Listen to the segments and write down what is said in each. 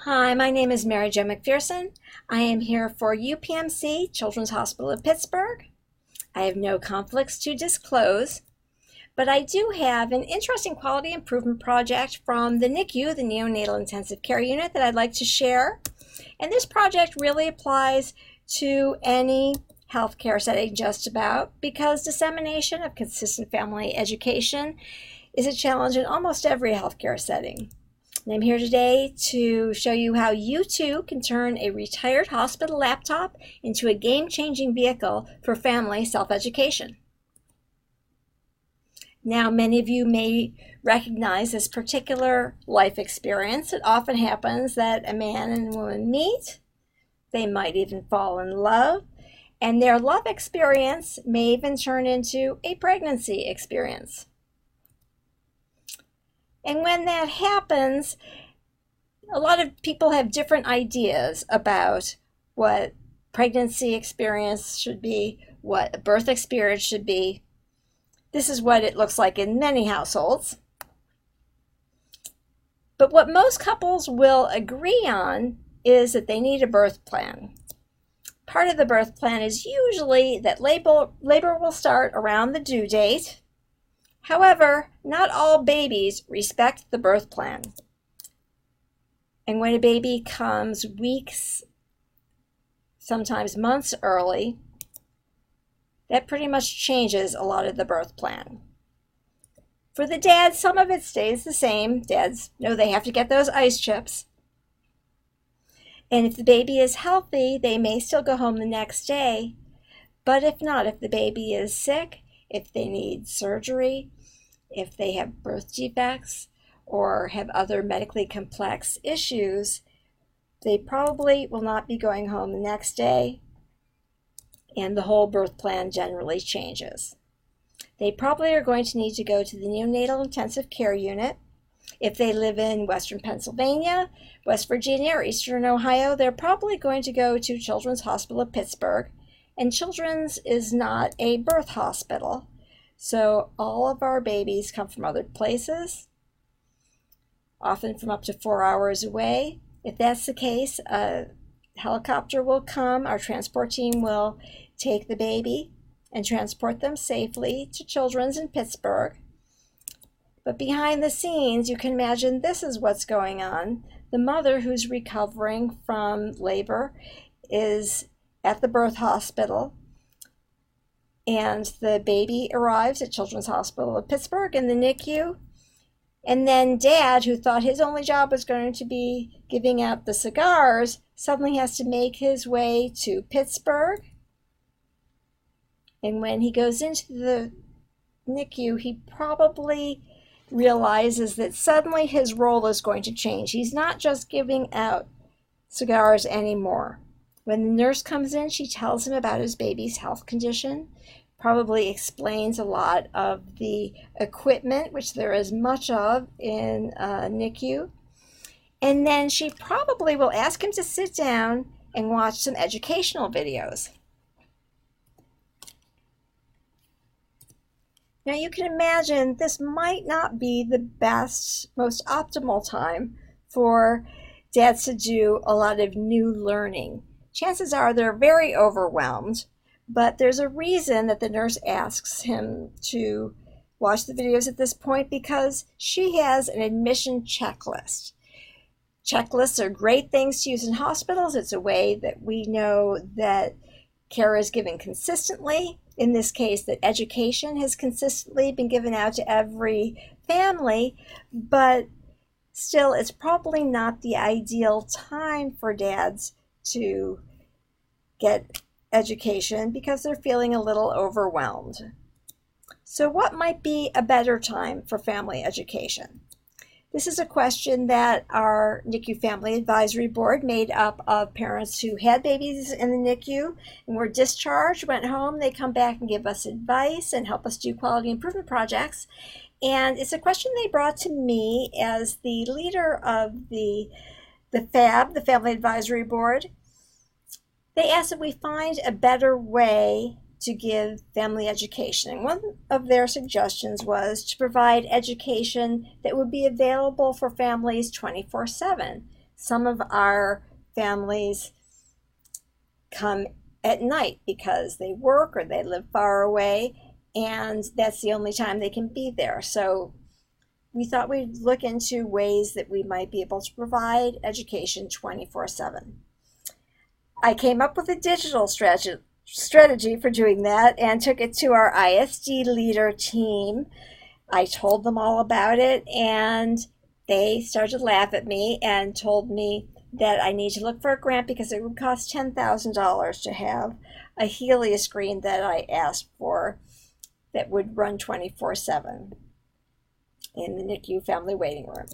Hi, my name is Mary Jo McPherson. I am here for UPMC Children's Hospital of Pittsburgh. I have no conflicts to disclose, but I do have an interesting quality improvement project from the NICU, the Neonatal Intensive Care Unit, that I'd like to share. And this project really applies to any healthcare setting just about, because dissemination of consistent family education is a challenge in almost every healthcare setting. And I'm here today to show you how you too can turn a retired hospital laptop into a game-changing vehicle for family self-education. Now, many of you may recognize this particular life experience. It often happens that a man and a woman meet, they might even fall in love, and their love experience may even turn into a pregnancy experience. And when that happens, a lot of people have different ideas about what pregnancy experience should be, what a birth experience should be. This is what it looks like in many households. But what most couples will agree on is that they need a birth plan. Part of the birth plan is usually that labor will start around the due date. However, not all babies respect the birth plan. And when a baby comes weeks, sometimes months early, that pretty much changes a lot of the birth plan. For the dads, some of it stays the same. Dads know they have to get those ice chips. And if the baby is healthy, they may still go home the next day. But if not, if the baby is sick, if they need surgery, if they have birth defects or have other medically complex issues, they probably will not be going home the next day, and the whole birth plan generally changes. They probably are going to need to go to the Neonatal Intensive Care Unit. If they live in Western Pennsylvania, West Virginia, or Eastern Ohio, they're probably going to go to Children's Hospital of Pittsburgh. And Children's is not a birth hospital. So all of our babies come from other places, often from up to 4 hours away. If that's the case, a helicopter will come. Our transport team will take the baby and transport them safely to Children's in Pittsburgh. But behind the scenes, you can imagine this is what's going on. The mother who's recovering from labor is at the birth hospital, and the baby arrives at Children's Hospital of Pittsburgh in the NICU. And then Dad, who thought his only job was going to be giving out the cigars, suddenly has to make his way to Pittsburgh. And when he goes into the NICU, he probably realizes that suddenly his role is going to change. He's not just giving out cigars anymore. When the nurse comes in, she tells him about his baby's health condition, probably explains a lot of the equipment, which there is much of in NICU. And then she probably will ask him to sit down and watch some educational videos. Now you can imagine this might not be the best, most optimal time for dads to do a lot of new learning. Chances are they're very overwhelmed, but there's a reason that the nurse asks him to watch the videos at this point, because she has an admission checklist. Checklists are great things to use in hospitals. It's a way that we know that care is given consistently. In this case, that education has consistently been given out to every family, but still it's probably not the ideal time for dads to get education because they're feeling a little overwhelmed. So what might be a better time for family education? This is a question that our NICU Family Advisory Board, made up of parents who had babies in the NICU and were discharged, went home, they come back and give us advice and help us do quality improvement projects. And it's a question they brought to me as the leader of the FAB, the Family Advisory Board. They asked if we find a better way to give family education. And one of their suggestions was to provide education that would be available for families 24/7. Some of our families come at night because they work or they live far away, and that's the only time they can be there. So we thought we'd look into ways that we might be able to provide education 24/7. I came up with a digital strategy for doing that and took it to our ISD leader team. I told them all about it, and they started to laugh at me and told me that I need to look for a grant because it would cost $10,000 to have a Helia screen that I asked for that would run 24/7 in the NICU family waiting room.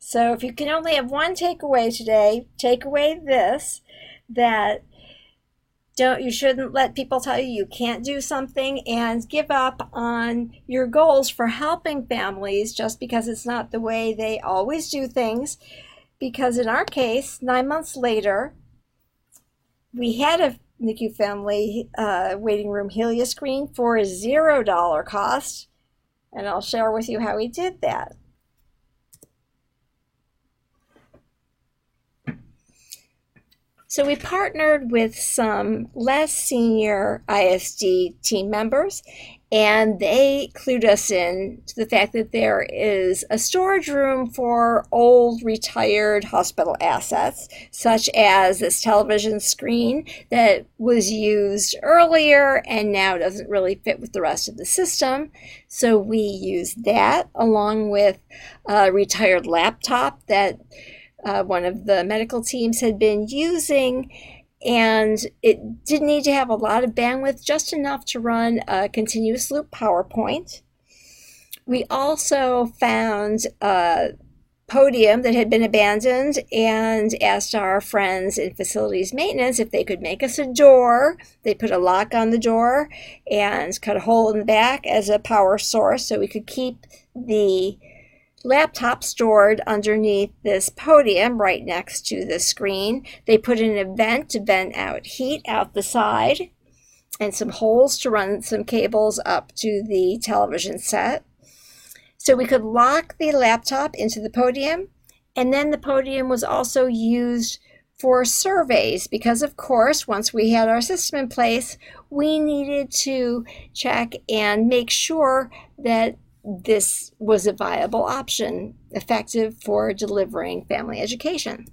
So if you can only have one takeaway today, take away this, that you shouldn't let people tell you you can't do something and give up on your goals for helping families just because it's not the way they always do things. Because in our case, 9 months later, we had a NICU family waiting room Helia screen for a $0 cost, and I'll share with you how we did that. So we partnered with some less senior ISD team members, and they clued us in to the fact that there is a storage room for old retired hospital assets, such as this television screen that was used earlier and now doesn't really fit with the rest of the system. So we used that along with a retired laptop that one of the medical teams had been using, and it didn't need to have a lot of bandwidth, just enough to run a continuous loop PowerPoint. We also found a podium that had been abandoned and asked our friends in facilities maintenance if they could make us a door. They put a lock on the door and cut a hole in the back as a power source so we could keep the laptop stored underneath this podium right next to the screen. They put in a vent to vent out heat out the side and some holes to run some cables up to the television set. So we could lock the laptop into the podium, and then the podium was also used for surveys because, of course, once we had our system in place, we needed to check and make sure that this was a viable option, effective for delivering family education.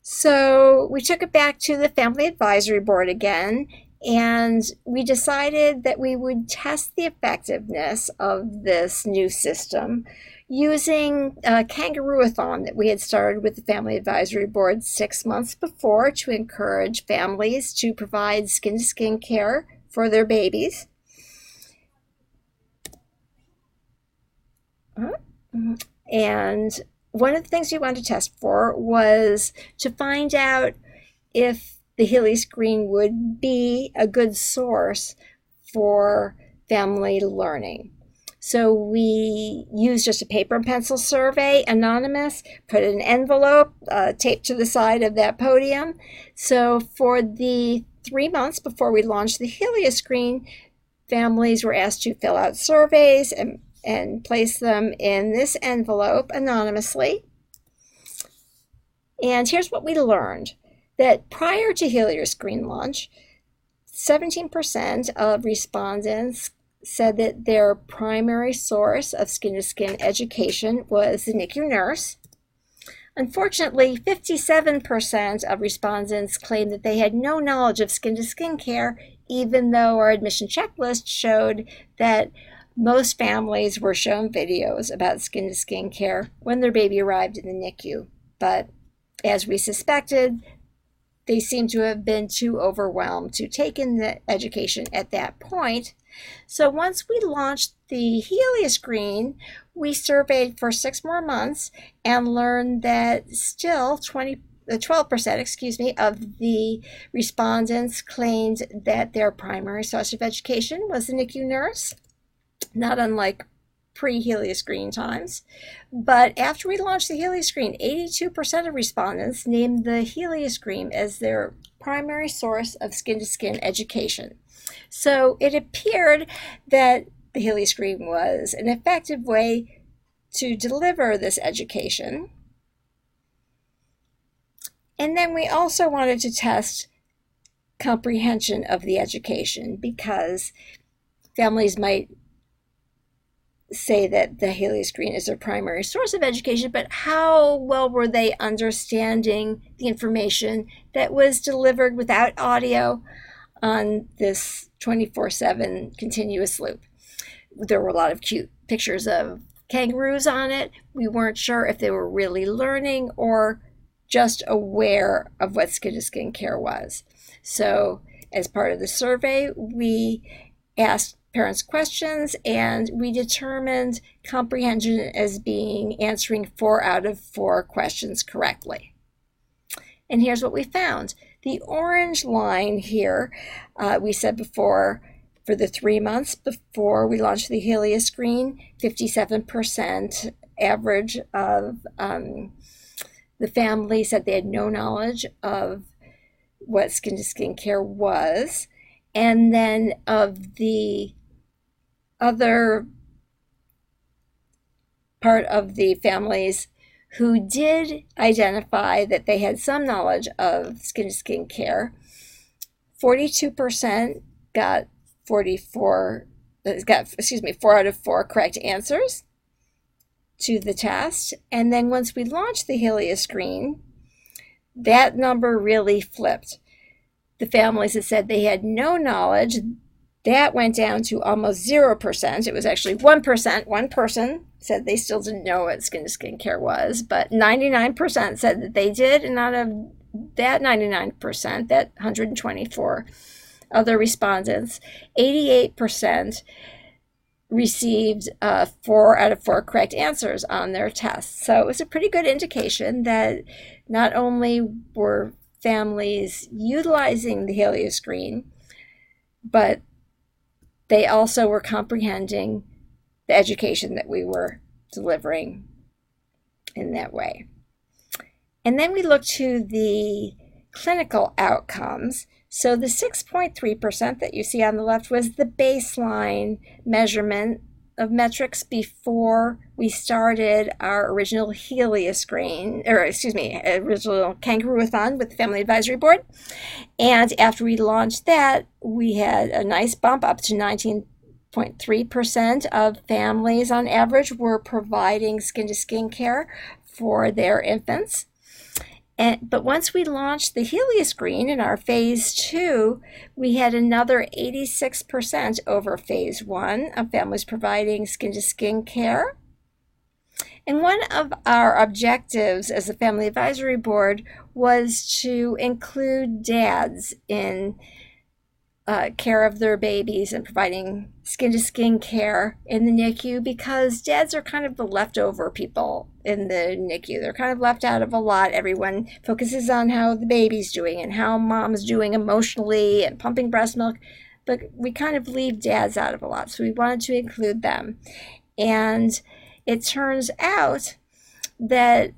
So we took it back to the Family Advisory Board again, and we decided that we would test the effectiveness of this new system using a kangaroo-a-thon that we had started with the Family Advisory Board 6 months before to encourage families to provide skin-to-skin care for their babies. And one of the things we wanted to test for was to find out if the Helia screen would be a good source for family learning. So we used just a paper and pencil survey, anonymous, put in an envelope taped to the side of that podium. So for the 3 months before we launched the Helia screen, families were asked to fill out surveys and place them in this envelope anonymously. And here's what we learned. That prior to Helia screen launch, 17% of respondents said that their primary source of skin-to-skin education was the NICU nurse. Unfortunately, 57% of respondents claimed that they had no knowledge of skin-to-skin care, even though our admission checklist showed that most families were shown videos about skin-to-skin care when their baby arrived in the NICU. But as we suspected, they seem to have been too overwhelmed to take in the education at that point. So once we launched the Helia screen, we surveyed for 6 more months and learned that still 12% of the respondents claimed that their primary source of education was the NICU nurse, not unlike pre-Helia screen times. But after we launched the Helia screen, 82% of respondents named the Helia screen as their primary source of skin-to-skin education. So it appeared that the Helia screen was an effective way to deliver this education. And then we also wanted to test comprehension of the education, because families might say that the Haley screen is their primary source of education, but how well were they understanding the information that was delivered without audio on this 24/7 continuous loop? There were a lot of cute pictures of kangaroos on it. We weren't sure if they were really learning or just aware of what skin-to-skin care was. So as part of the survey, we asked parents questions, and we determined comprehension as being answering 4 out of 4 questions correctly. And here's what we found. The orange line here, we said before, for the 3 months before we launched the Helia screen, 57% average of the family said they had no knowledge of what skin-to-skin care was. And then of the other part of the families who did identify that they had some knowledge of skin-to-skin care, 42% got 4 out of 4 correct answers to the test. And then once we launched the Helia screen, that number really flipped. The families that said they had no knowledge, that went down to almost 0%. It was actually 1%. One person said they still didn't know what skin-to-skin care was, but 99% said that they did. And out of that 99%, that 124 other respondents, 88% received 4 out of 4 correct answers on their tests. So it was a pretty good indication that not only were families utilizing the Helia screen, but they also were comprehending the education that we were delivering in that way. And then we looked to the clinical outcomes. So the 6.3% that you see on the left was the baseline measurement of metrics before we started our original Helia screen, original Kangaroo-a-thon with the Family Advisory Board. And after we launched that, we had a nice bump up to 19.3% of families on average were providing skin-to-skin care for their infants. But once we launched the Helia screen in our phase 2, we had another 86% over phase 1 of families providing skin-to-skin care. And one of our objectives as a Family Advisory Board was to include dads in care of their babies and providing skin-to-skin care in the NICU, because dads are kind of the leftover people in the NICU. They're kind of left out of a lot. Everyone focuses on how the baby's doing and how mom's doing emotionally and pumping breast milk, but we kind of leave dads out of a lot. So we wanted to include them. And it turns out that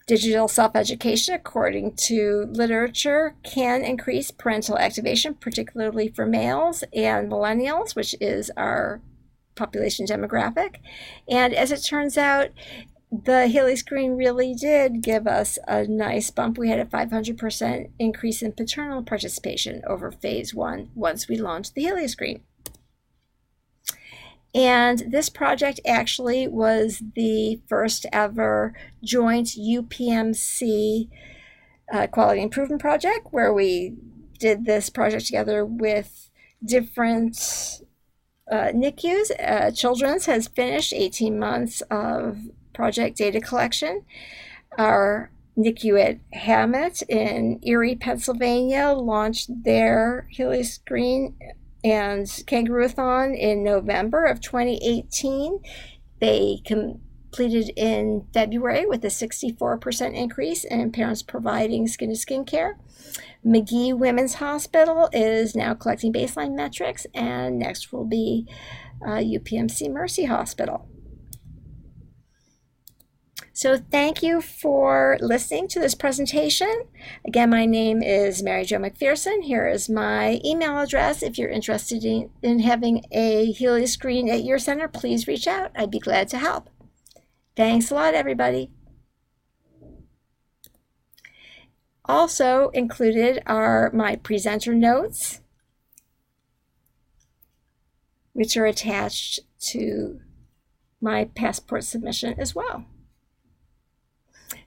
digital self-education, according to literature, can increase parental activation, particularly for males and millennials, which is our population demographic. And as it turns out, the Helia screen really did give us a nice bump. We had a 500% increase in paternal participation over phase 1 once we launched the Helia screen. And this project actually was the first ever joint UPMC quality improvement project, where we did this project together with different NICUs. Children's has finished 18 months of project data collection. Our NICU at Hammett in Erie, Pennsylvania launched their Helia screen and Kangaroo-a-thon in November of 2018. They completed in February with a 64% increase in parents providing skin-to-skin care. McGee Women's Hospital is now collecting baseline metrics, and next will be UPMC Mercy Hospital. So thank you for listening to this presentation. Again, my name is Mary Jo McPherson. Here is my email address. If you're interested in having a Helia screen at your center, please reach out. I'd be glad to help. Thanks a lot, everybody. Also included are my presenter notes, which are attached to my passport submission as well.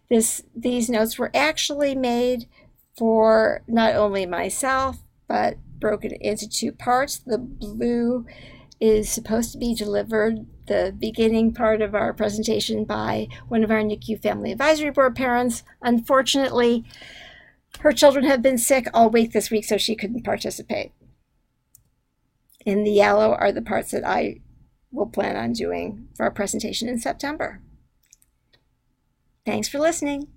These notes were actually made for not only myself, but broken into two parts. The blue is supposed to be delivered, the beginning part of our presentation, by one of our NICU Family Advisory Board parents. Unfortunately, her children have been sick all week this week, so she couldn't participate. In the yellow are the parts that I will plan on doing for our presentation in September. Thanks for listening.